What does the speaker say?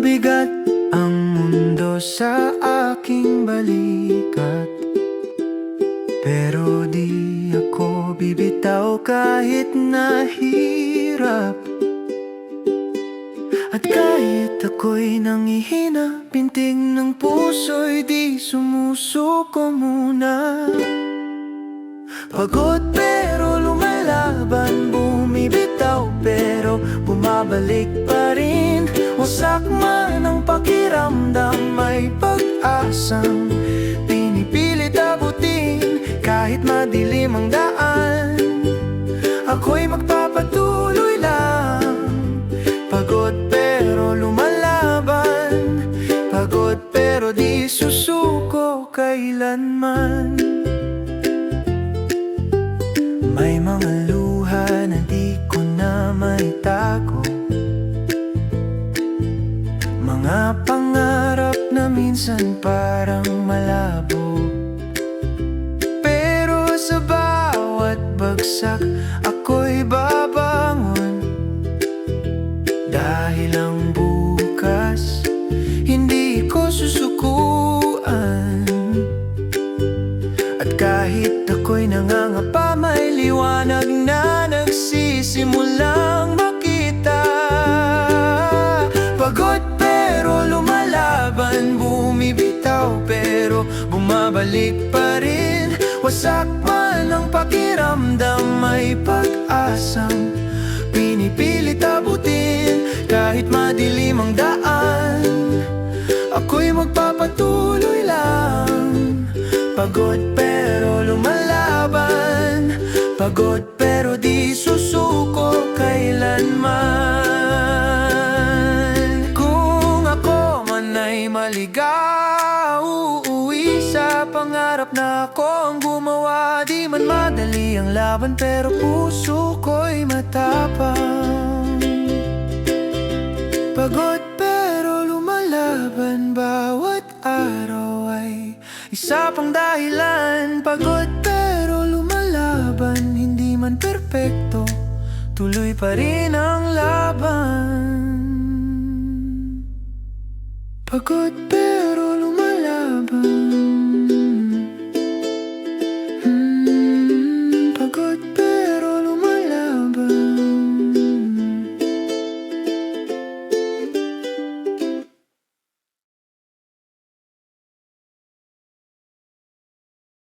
Mabigat ang mundo sa aking balikat, pero di ako bibitaw kahit nahirap. At kahit ako'y nangihina, pintig ng puso'y di sumusuko muna. Pagod pero lumalaban, bumibitaw pero bumabalik pa rin. Wasak man ang pakiramdam, may pag-asang pinipilit abutin. Kahit madilim ang daan, ako'y magpapatuloy lang. Pagod pero lumalaban, pagod pero di susuko kailanman. May mga luha na di ko na maitago, mga pangarap na minsan parang malabo. Pero sa bawat bagsak, ako'y babangon. Dahil ang bukas, hindi ko susukuan. At kahit ako'y nangangapa, may liwanag na nagsisimulang makita. Pagod pero lumalaban, bumibitaw pero bumabalik pa rin. Wasak man ang pakiramdam, may pag-asang pinipilit abutin. Kahit madilim ang daan, ako'y magpapatuloy lang. Pagod pero lumalaban, pagod pero di susuko kailanman. Kung ako man ay maligaw, uuwi sa pangarap na ako ang gumawa. Di man madali ang laban pero puso ko'y matapang. Pagod pero lumalaban, bawat araw ay isa pang dahilan. Pagod pero lumalaban, hindi man perpekto, tuloy pa rin ang laban. Pagod pero